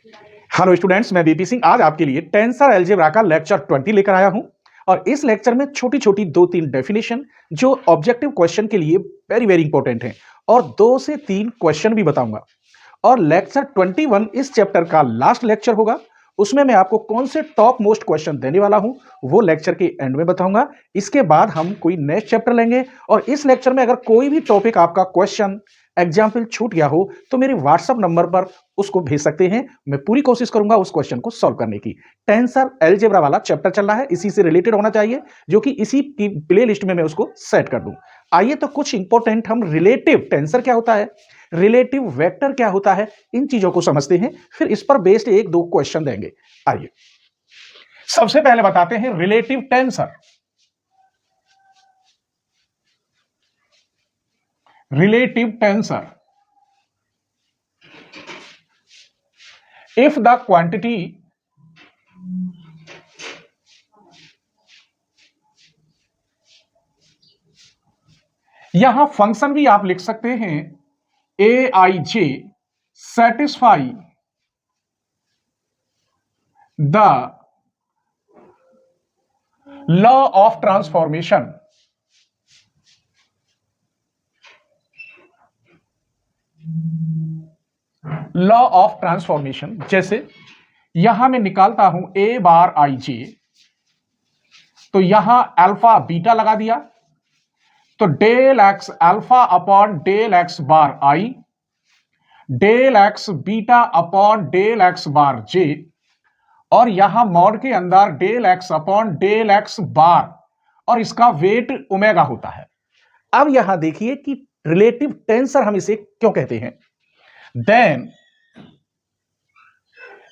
Hello students, मैं BP Singh आज आपके लिए टेंसर अलजेब्रा का लेक्चर 20 लेकर आया हूं। और इस लेक्चर में छोटी छोटी 2-3 डेफिनेशन जो ऑब्जेक्टिव क्वेश्चन के लिए वेरी वेरी इंपॉर्टेंट हैं और 2 से 3 क्वेश्चन भी बताऊंगा। और लेक्चर 21 इस चैप्टर का लास्ट लेक्चर होगा। उसमें मैं आपको कौन से टॉप मोस्ट क्वेश्चन देने वाला हूं वो लेक्चर के एंड में बताऊंगा। इसके बाद हम कोई नेक्स्ट चैप्टर लेंगे और इस लेक्चर में अगर कोई भी टॉपिक आपका क्वेश्चन एग्जाम्पल छूट गया हो तो मेरे व्हाट्सएप नंबर पर उसको भेज सकते हैं। मैं पूरी कोशिश करूंगा उस क्वेश्चन को सॉल्व करने की। टेंसर अलजेब्रा वाला चैप्टर चल रहा है, इसी से रिलेटेड होना चाहिए, जो कि इसी की प्लेलिस्ट में मैं उसको सेट कर दूं। आइए तो कुछ इंपॉर्टेंट हम रिलेटिव टेंसर क्या होता है, रिलेटिव वेक्टर क्या होता है, इन चीजों को समझते हैं, फिर इस पर बेस्ड 1-2 क्वेश्चन देंगे। आइए सबसे पहले बताते हैं relative tensor. Relative tensor, if the quantity यहां फंक्शन भी आप लिख सकते हैं A I J satisfy the law of transformation. Law of transformation जैसे यहां मैं निकालता हूं ए बार आई जे, तो यहां अल्फा बीटा लगा दिया, तो del X alpha upon del X bar I, del X beta upon del X bar J, और यहां मॉड के अंदर del X upon del X bar, और इसका वेट ओमेगा होता है। अब यहां देखिए कि रिलेटिव टेंसर हम इसे क्यों कहते हैं। देन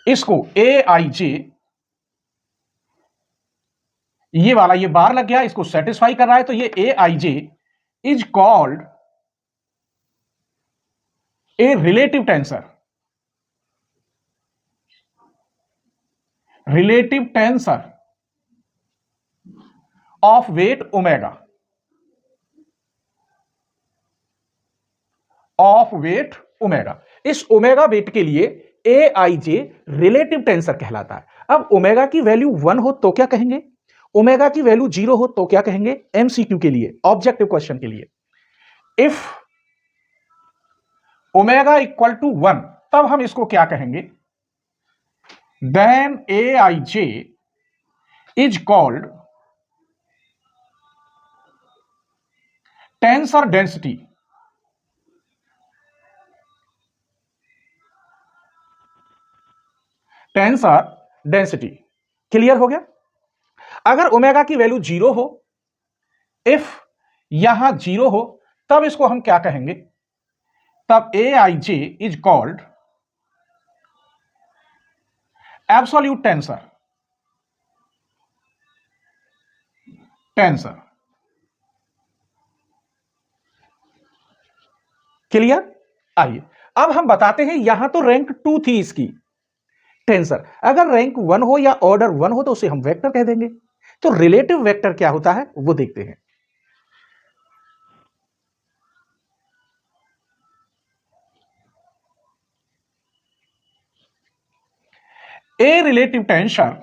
इसको ए आई जे, ये वाला ये बार लग गया, इसको सेटिस्फाई कर रहा है, तो ये A I J is called a relative tensor. Relative tensor of weight omega, of weight omega. इस ओमेगा वेट के लिए ए आई जे रिलेटिव टेंसर कहलाता है। अब ओमेगा की वैल्यू 1 हो तो क्या कहेंगे, ओमेगा की वैल्यू 0 हो तो क्या कहेंगे। एमसीक्यू के लिए, ऑब्जेक्टिव क्वेश्चन के लिए, इफ ओमेगा इक्वल टू 1 तब हम इसको क्या कहेंगे, then A I J is called tensor density. Tensor density clear हो गया। अगर ओमेगा की वैल्यू 0 हो, इफ यहां 0 हो, तब इसको हम क्या कहेंगे, तब A I J is called absolute tensor. Tensor clear. आइए अब हम बताते हैं, यहां तो रैंक 2 थी इसकी टेंसर, अगर रैंक 1 हो या ऑर्डर 1 हो तो उसे हम वेक्टर कह देंगे। तो रिलेटिव वेक्टर क्या होता है वो देखते हैं। ए relative tensor,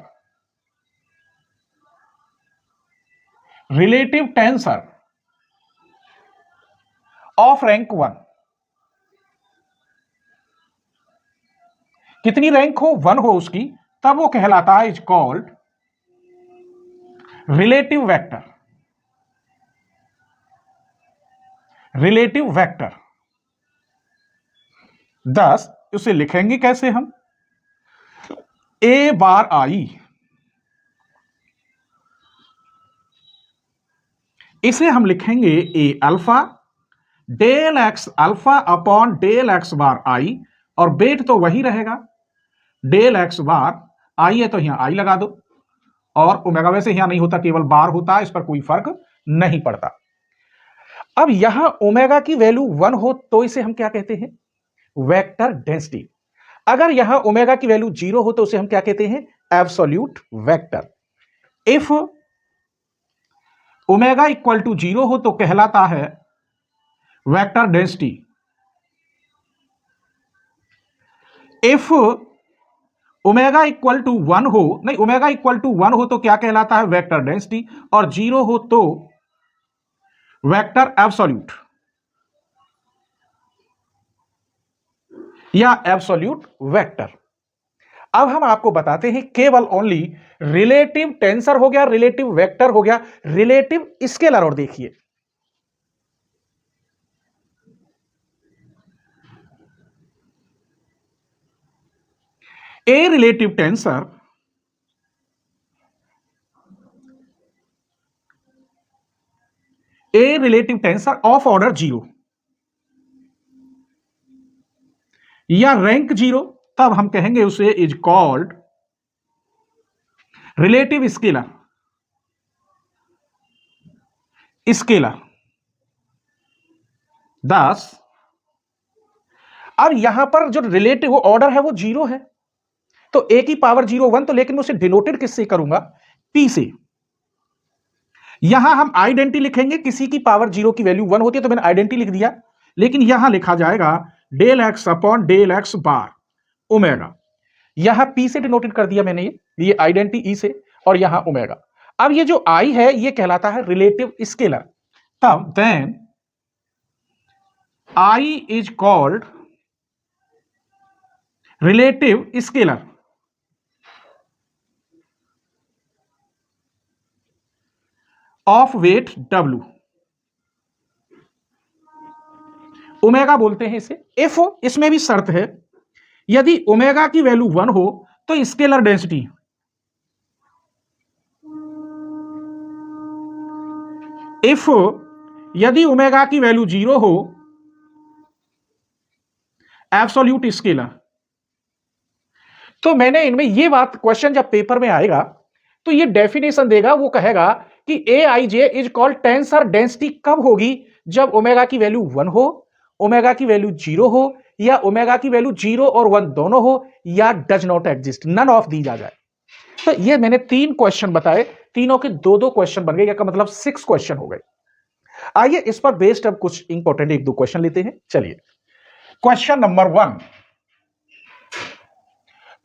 relative tensor of rank 1, कितनी रैंक हो, 1 हो उसकी, तब वो कहलाता है is called relative vector. Relative vector 10 उसे लिखेंगे कैसे हम, ए बार आई, इसे हम लिखेंगे A alpha, del X alpha upon del X bar I, और वेट तो वही रहेगा डेल एक्स बार आई है, तो यहां आई लगा दो, और ओमेगा वैसे यहां नहीं होता, केवल बार होता है, इस पर कोई फर्क नहीं पड़ता। अब यहां ओमेगा की वैल्यू 1 हो तो इसे हम क्या कहते हैं, वेक्टर डेंसिटी। अगर यहां ओमेगा की वैल्यू 0 हो तो उसे हम क्या कहते हैं, absolute vector. If omega equal to 0 हो तो कहलाता है vector density. If omega equal to 1 हो, नहीं ओमेगा इक्वल टू 1 हो तो क्या कहलाता है, वेक्टर डेंसिटी, और 0 हो तो वेक्टर एब्सोल्यूट या एब्सोल्यूट वेक्टर। अब हम आपको बताते हैं केवल ओनली रिलेटिव टेंसर हो गया, रिलेटिव वेक्टर हो गया, रिलेटिव स्केलर। और देखिए ए रिलेटिव टेंसर ऑफ ऑर्डर 0 या रैंक 0, तब हम कहेंगे उसे इज कॉल्ड रिलेटिव स्केलर। दस अब यहां पर जो रिलेटिव ऑर्डर है वो 0 है, तो ए की पावर 0 1, तो लेकिन मैं उसे डिनोटेड किससे करूंगा, पी से। यहां हम आइडेंटिटी लिखेंगे, किसी की पावर 0 की वैल्यू 1 होती है तो मैंने आइडेंटिटी लिख दिया, लेकिन यहां लिखा जाएगा del X upon del X bar omega. यहां पी से डिनोटेड कर दिया मैंने, ये आइडेंटिटी ई से, और यहां ओमेगा। अब ये जो आई है ये कहलाता है रिलेटिव स्केलर। तब then I is called relative scalar of weight W, omega बोलते हैं इसे। इफ इसमें भी शर्त है, यदि ओमेगा की वैल्यू 1 हो तो स्केलर डेंसिटी, इफ यदि ओमेगा की वैल्यू 0 हो एब्सोल्यूट स्केलर। तो मैंने इनमें ये बात, क्वेश्चन जब पेपर में आएगा तो ये डेफिनेशन देगा, वो कहेगा कि ए I J is called tensor density कब होगी, जब ओमेगा की वैल्यू 1 हो, ओमेगा की वैल्यू 0 हो, या ओमेगा की वैल्यू 0 और 1 दोनों हो, या does not exist, none of these आ जाए। तो ये मैंने 3 क्वेश्चन बताए, तीनों के 2-2 क्वेश्चन बन गए, का मतलब 6 क्वेश्चन हो गए। आइए इस पर बेस्ड अब कुछ इंपॉर्टेंट 1-2 क्वेश्चन लेते हैं। चलिए question number 1,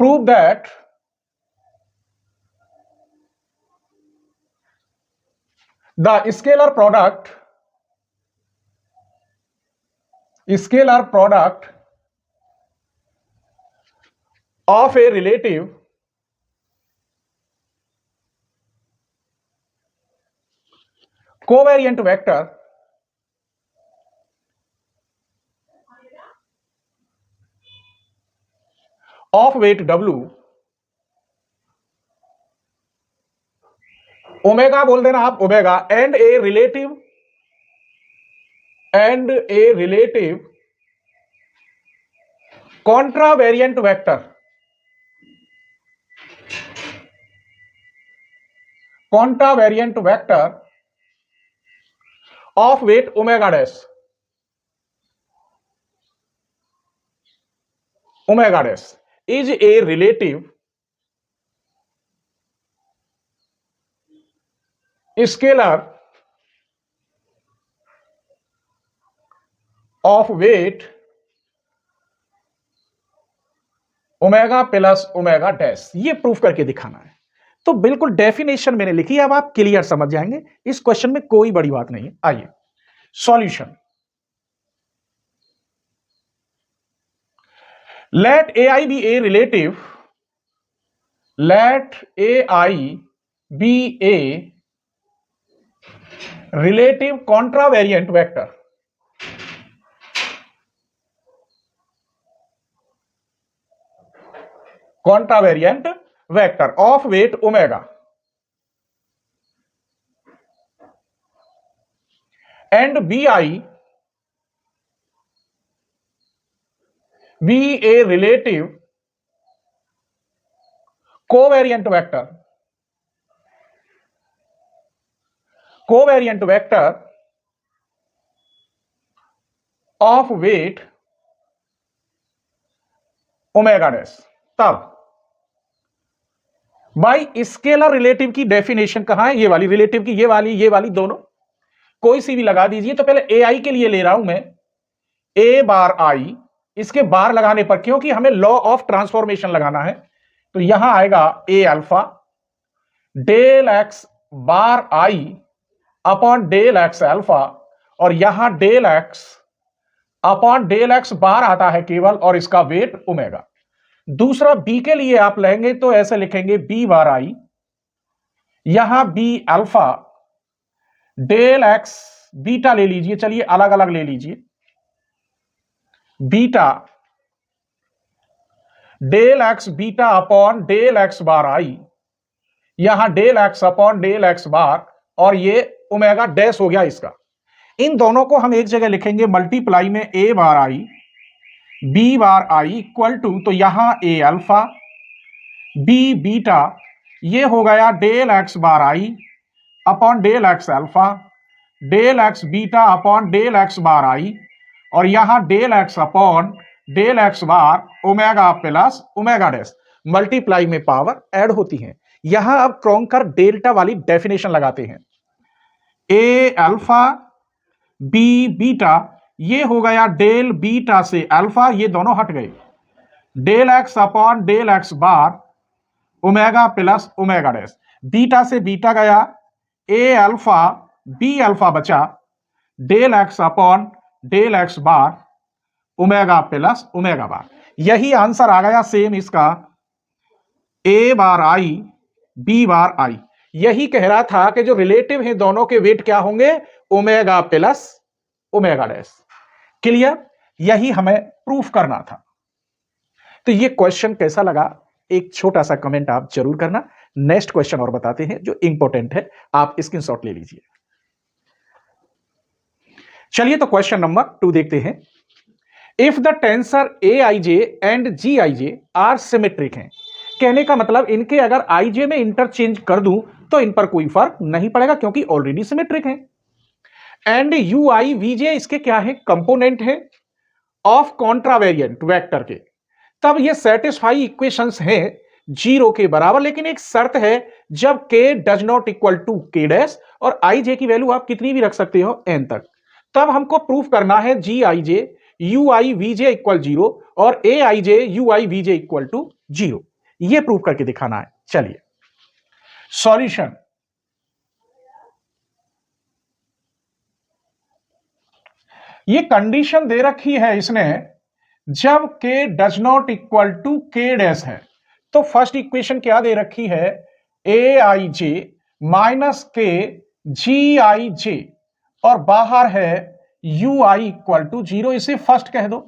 prove that the scalar product of a relative covariant vector of weight W, omega बोल देना आप, omega, and a relative contravariant vector of weight omega dash is a relative scalar of weight omega plus omega dash. ये proof करके दिखाना है। तो बिल्कुल definition मैंने लिखी है, अब आप क्लियर समझ जाएंगे, इस क्वेश्चन में कोई बड़ी बात नहीं है। आइए solution. Let A I B a relative, let A I B a relative contravariant vector of weight omega and Bi be a relative covariant vector of weight omega dash. तब बाई स्केलर रिलेटिव की definition कहां है, ये वाली relative की, ये वाली दोनों कोई सी भी लगा दीजिए। तो पहले ए आई के लिए ले रहा हूं मैं, ए बार आई, इसके बार लगाने पर, क्योंकि हमें लॉ ऑफ ट्रांसफॉर्मेशन लगाना है, तो यहां आएगा A alpha del X bar I upon del X alpha, और यहां del X upon del X bar आता है केवल, और इसका वेट ओमेगा। दूसरा बी के लिए आप लेंगे तो ऐसे लिखेंगे बी बार आई, यहां B alpha del X beta ले लीजिए, चलिए अलग अलग ले लीजिए, beta del X beta upon del X bar I, यहां del X upon del X bar, और ये ओमेगा डैश हो गया इसका। इन दोनों को हम एक जगह लिखेंगे मल्टीप्लाई में A bar I B bar I equal to, तो यहां ए अल्फा बी बीटा, ये हो गया del X bar I upon del X alpha del X beta upon del X bar I, और यहां del X upon del X bar omega plus omega dash, multiply में power add होती है। यहां अब क्रोंकर डेल्टा वाली डेफिनेशन लगाते हैं, ए अल्फा बी बीटा, ये हो गया डेल बीटा से अल्फा, ये दोनों हट गए, del X upon del X bar omega plus omega dash, beta से बीटा गया, ए अल्फा बी अल्फा बचा, del X upon del X bar omega plus omega bar. यही आंसर आ गया सेम इसका, ए बार आई बी बार आई। यही कह रहा था कि जो रिलेटिव हैं दोनों के वेट क्या होंगे, omega plus omega dash. Clear? यही हमें प्रूफ करना था। तो ये क्वेश्चन कैसा लगा, एक छोटा सा कमेंट आप जरूर करना। नेक्स्ट क्वेश्चन और बताते हैं जो इंपॉर्टेंट है, आप स्क्रीनशॉट ले लीजिए। चलिए तो क्वेश्चन नंबर 2 देखते हैं। If the tensor A I J and G I J are symmetric हैं, कहने का मतलब इनके अगर आई जे में इंटरचेंज कर दूं तो इन पर कोई फर्क नहीं पड़ेगा क्योंकि ऑलरेडी सिमेट्रिक हैं। एंड यू आई वी जे इसके क्या है, कंपोनेंट है ऑफ कॉन्ट्रावेरिएंट वेक्टर के, तब ये सेटिस्फाई इक्वेशंस हैं जीरो के बराबर। लेकिन एक शर्त है, जब k does not equal to k dash, और आई जे की वैल्यू आप कितनी भी रख सकते हो n तक, तब हमको प्रूफ करना है G I J U I V J equal zero और A I J U I V J equal to zero. यह प्रूफ करके दिखाना है। चलिए सॉल्यूशन, ये कंडीशन दे रखी है इसने, जब k does not equal to k dash है, तो फर्स्ट इक्वेशन क्या दे रखी है, A I J minus K G I J, और बाहर है U I equal to zero, इसे फर्स्ट कह दो।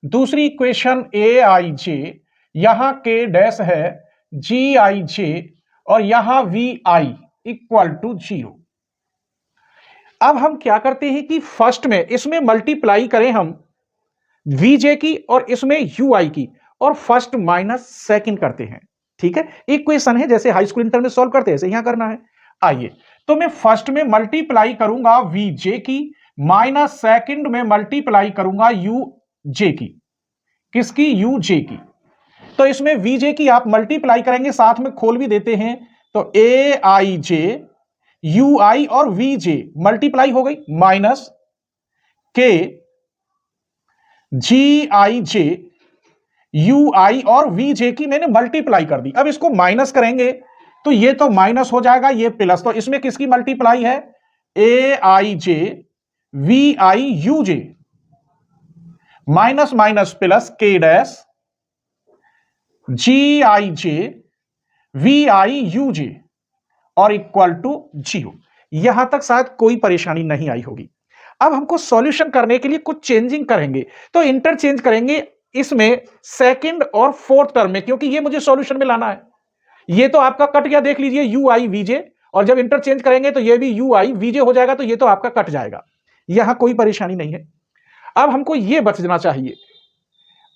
दूसरी इक्वेशन ए आई जे, यहां के डैश है जी आई जे, और यहां V I equal to zero. अब हम क्या करते हैं कि फर्स्ट में इसमें मल्टीप्लाई करें हम वीजे की और इसमें यू आई की, और फर्स्ट माइनस सेकंड करते हैं। ठीक है, इक्वेशन है जैसे हाई स्कूल इंटर में सॉल्व करते हैं ऐसे यहां करना है। आइए तो मैं फर्स्ट में मल्टीप्लाई करूंगा वीजे की, माइनस सेकंड में मल्टीप्लाई करूंगा यू जे की। किसकी? यू जे की। तो इसमें वीजे की आप मल्टीप्लाई करेंगे, साथ में खोल भी देते हैं, तो ए आई जे यू आई और वी जे मल्टीप्लाई हो गई, minus K G I J U आई और वी जे की मैंने मल्टीप्लाई कर दी। अब इसको माइनस करेंगे तो ये तो माइनस हो जाएगा, ये प्लस, तो इसमें किसकी मल्टीप्लाई है, A I J V I U J, minus minus plus K dash G I J V I U J, और इक्वल टू जीरो। यहां तक शायद कोई परेशानी नहीं आई होगी। अब हमको सॉल्यूशन करने के लिए कुछ चेंजिंग करेंगे, तो इंटरचेंज करेंगे इसमें सेकंड और फोर्थ टर्म में, क्योंकि ये मुझे सॉल्यूशन में लाना है। ये तो आपका कट गया, देख लीजिए यू आई वीजे, और जब इंटरचेंज करेंगे तो ये भी यू आई वीजे हो जाएगा, तो ये तो आपका कट जाएगा, यहां कोई परेशानी नहीं है। अब हमको ये बचना चाहिए।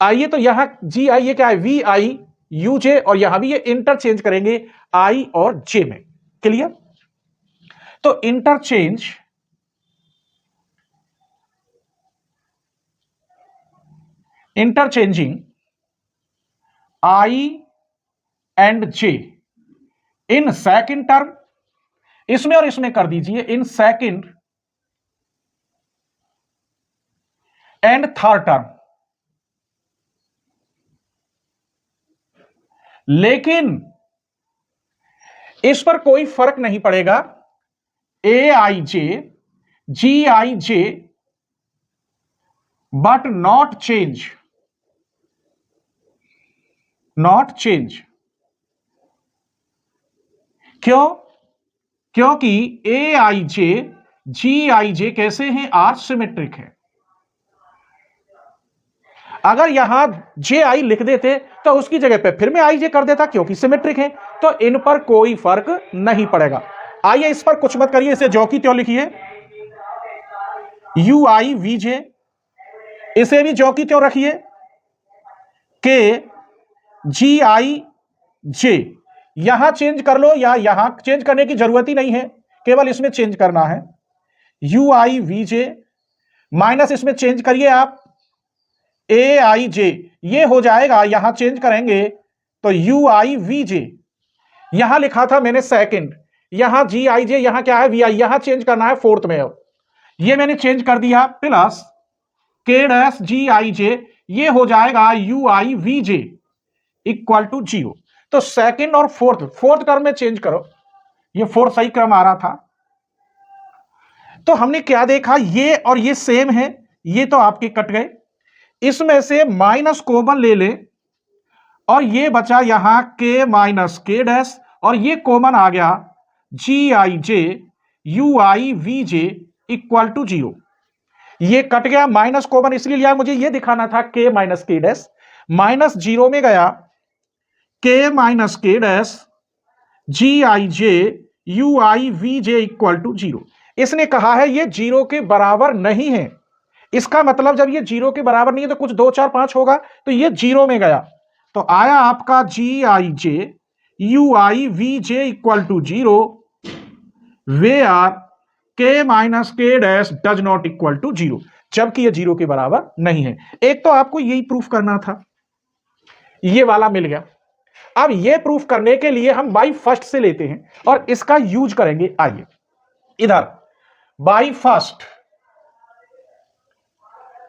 आइए तो यहां जी आई ये क्या है, वी आई यू जे, और यहां भी ये इंटरचेंज करेंगे आई और जे में। क्लियर? तो interchanging I and J in second term, इसमें और इसमें कर दीजिए in second and third term. लेकिन इस पर कोई फर्क नहीं पड़ेगा। A I J, G I J, but not change, not change. क्यों? क्योंकि ए आई जे, जी आई जे कैसे हैं? आज सिमेट्रिक है। अगर यहां जे आई लिख देते तो उसकी जगह पे फिर मैं आई जे कर देता, क्योंकि सिमेट्रिक है, तो इन पर कोई फर्क नहीं पड़ेगा। आइए इस पर कुछ मत करिए, इसे ज्यों की त्यों लिखिए, यू आई वी जे, इसे भी ज्यों की त्यों रखिए, के जी आई जे। यहां चेंज कर लो या यहां चेंज करने की जरूरत ही नहीं है, केवल इसमें चेंज करना है, U I V J, minus इसमें चेंज करिए आप ए आई जे, ये हो जाएगा, यहां चेंज करेंगे तो यू आई वी जे। यहां लिखा था मैंने सेकंड, यहां जी आई जे, यहां क्या है वी आई, यहां चेंज करना है फोर्थ में। अब ये मैंने चेंज कर दिया, plus K dash G I जे, ये हो जाएगा U I V J equal to 0। तो सेकंड और फोर्थ टर्म में चेंज करो, ये फोर्थ सही क्रम आ रहा था। तो हमने क्या देखा, ये और ये सेम है, ये तो आपके कट गए, इसमें से माइनस कॉमन ले ले और ये बचा यहां के माइनस के डैश, और ये कॉमन आ गया G I J U I V J equal to 0। ये कट गया, माइनस कॉमन इसलिए लिया, मुझे ये दिखाना था के माइनस के डैश, माइनस 0 में गया के minus K dash G I J U I V J equal to 0। इसने कहा है ये 0 के बराबर नहीं है, इसका मतलब जब ये 0 के बराबर नहीं है तो कुछ 2 4 5 होगा, तो ये 0 में गया, तो आया आपका G I J U I V J equal to 0 where K minus K dash does not equal to 0, जबकि ये 0 के बराबर नहीं है। एक तो आपको यही प्रूफ करना था, ये वाला मिल गया। अब ये प्रूफ करने के लिए हम बाई फर्स्ट से लेते हैं और इसका यूज करेंगे। आइए इधर बाई फर्स्ट,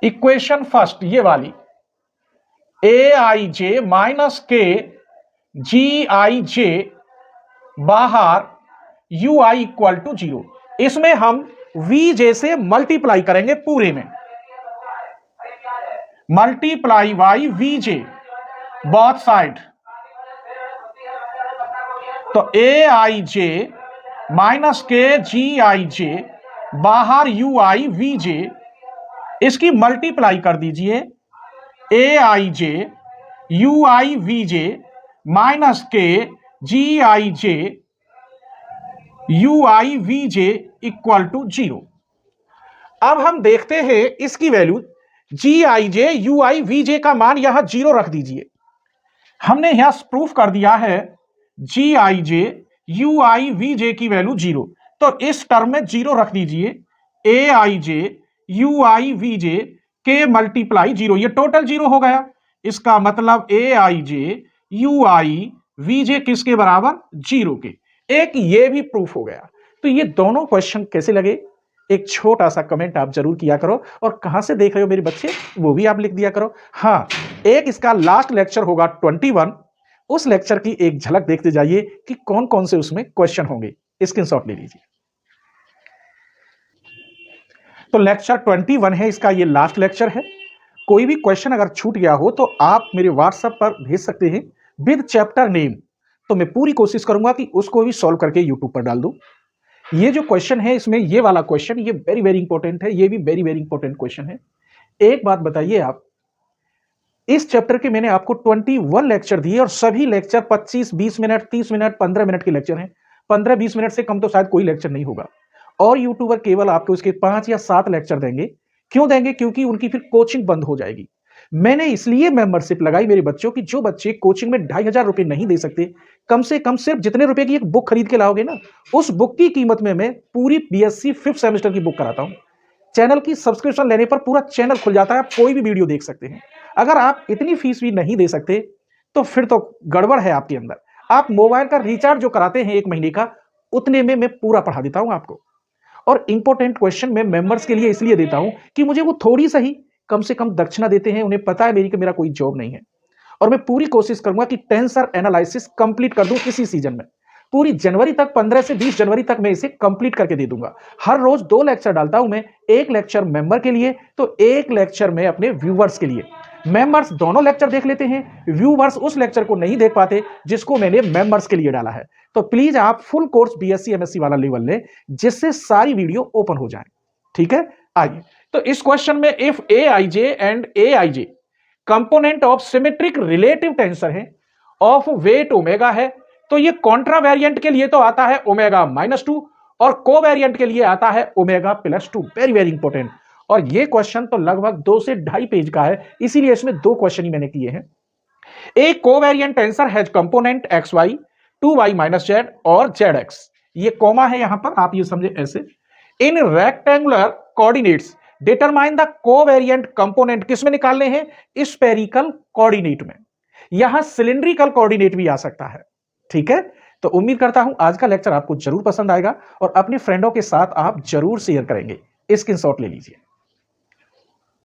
इक्वेशन फर्स्ट ये वाली, ए I J minus K G I जे बाहर यू आई इक्वल टू 0, इसमें हम वी जे से मल्टीप्लाई करेंगे पूरे में, multiply by V J both side. तो ए I J minus K G I जे बाहर यू आई वी जे, इसकी मल्टीप्लाई कर दीजिए, A I J U I V J minus K G I J U I V J equal to 0। अब हम देखते हैं इसकी value, G I J U I V J का मान यहां 0 रख दीजिए। हमने यहां प्रूफ कर दिया है G I J U I V जे की वैल्यू 0, तो इस टर्म में 0 रख दीजिए, A I J U I V जे के मल्टीप्लाई 0, ये टोटल 0 हो गया। इसका मतलब ए I J U I V जे किसके बराबर? 0 के। एक ये भी प्रूफ हो गया। तो ये दोनों क्वेश्चन कैसे लगे, एक छोटा सा कमेंट आप जरूर किया करो, और कहां से देख रहे हो मेरे बच्चे वो भी आप लिख दिया करो। हाँ, एक इसका लास्ट लेक्चर होगा 21, उस लेक्चर की एक झलक देखते जाइए कि कौन कौन से उसमें क्वेश्चन होंगे, स्क्रीनशॉट ले लीजिए। तो लेक्चर 21 है, इसका ये लास्ट लेक्चर है। कोई भी क्वेश्चन अगर छूट गया हो तो आप मेरे व्हाट्सएप पर भेज सकते हैं विद चैप्टर नेम, तो मैं पूरी कोशिश करूंगा कि उसको भी सॉल्व करके यूट्यूब पर डाल दूं। ये जो क्वेश्चन है इसमें, ये वाला क्वेश्चन, ये वेरी वेरी इंपॉर्टेंट है, ये भी वेरी वेरी इंपॉर्टेंट क्वेश्चन है। एक बात बताइए आप, इस चैप्टर के मैंने आपको 21 लेक्चर दिए और सभी लेक्चर 25, 20 मिनट, 30 मिनट, 15 मिनट के लेक्चर हैं। 15-20 मिनट से कम तो शायद कोई लेक्चर नहीं होगा, और यूट्यूबर केवल आपको इसके 5 या 7 लेक्चर देंगे। क्यों देंगे? क्योंकि उनकी फिर कोचिंग बंद हो जाएगी। मैंने इसलिए मेंबरशिप लगाई मेरे बच्चों की, जो बच्चे कोचिंग में 2500 रुपए नहीं दे सकते, कम से कम सिर्फ जितने रुपए की एक बुक खरीद के लाओगे ना, उस बुक की कीमत में मैं पूरी बीएससी 5th सेमेस्टर की बुक कराता हूं। चैनल की सब्सक्रिप्शन लेने पर पूरा चैनल खुल जाता है, आप कोई भी वीडियो देख सकते हैं। अगर आप इतनी फीस भी नहीं दे सकते तो फिर तो गड़बड़ है आपके अंदर। आप मोबाइल का रिचार्ज जो कराते हैं 1 महीने का, उतने में मैं पूरा पढ़ा देता हूं आपको। और इंपॉर्टेंट क्वेश्चन मैं मेंबर्स के लिए इसलिए देता हूं कि मुझे वो थोड़ी सही कम से कम दक्षिणा देते हैं, उन्हें पता है मेरी कि मेरा कोई जॉब नहीं है। और मैं पूरी कोशिश करूंगा कि टेंसर एनालिसिस कंप्लीट कर दूं इसी सीजन में। पूरी जनवरी तक, 15 से 20 जनवरी तक मैं इसे कंप्लीट करके दे दूंगा। हर रोज 2 लेक्चर डालता हूं मैं, एक लेक्चर मेंबर के लिए तो एक लेक्चर में अपने व्यूवर्स के लिए। मेंबर्स दोनों लेक्चर देख लेते हैं, व्यूवर्स उस लेक्चर को नहीं देख पाते जिसको मैंने मेंबर्स के लिए डाला है। तो प्लीज आप फुल कोर्स बीएससी एमएससी वाला लेवल लें, जिससे सारी वीडियो ओपन हो जाए। ठीक है, आइए। तो इस क्वेश्चन में if A I J and A I J component of symmetric relative tensor है ऑफ वेट ओमेगा है, तो ये कॉन्ट्रा वेरिएंट के लिए तो आता है ओमेगा -2 और कोवेरिएंट के लिए आता है ओमेगा +2। Very very important. और ये क्वेश्चन तो लगभग 2 से 2.5 पेज का है, इसीलिए इसमें 2 क्वेश्चन ही मैंने किए हैं। A covariant tensor has component xy 2y - z और zx, ये कॉमा है यहां पर, आप ये समझे ऐसे। In rectangular coordinates determine the covariant component, किसमें निकालने हैं? स्फेरिकल कोऑर्डिनेट में। यहां सिलिंड्रिकल कोऑर्डिनेट भी आ सकता है। ठीक है, तो उम्मीद करता हूं आज का लेक्चर आपको जरूर पसंद आएगा और अपने फ्रेंडों के साथ आप जरूर शेयर करेंगे। स्क्रीनशॉट ले लीजिए।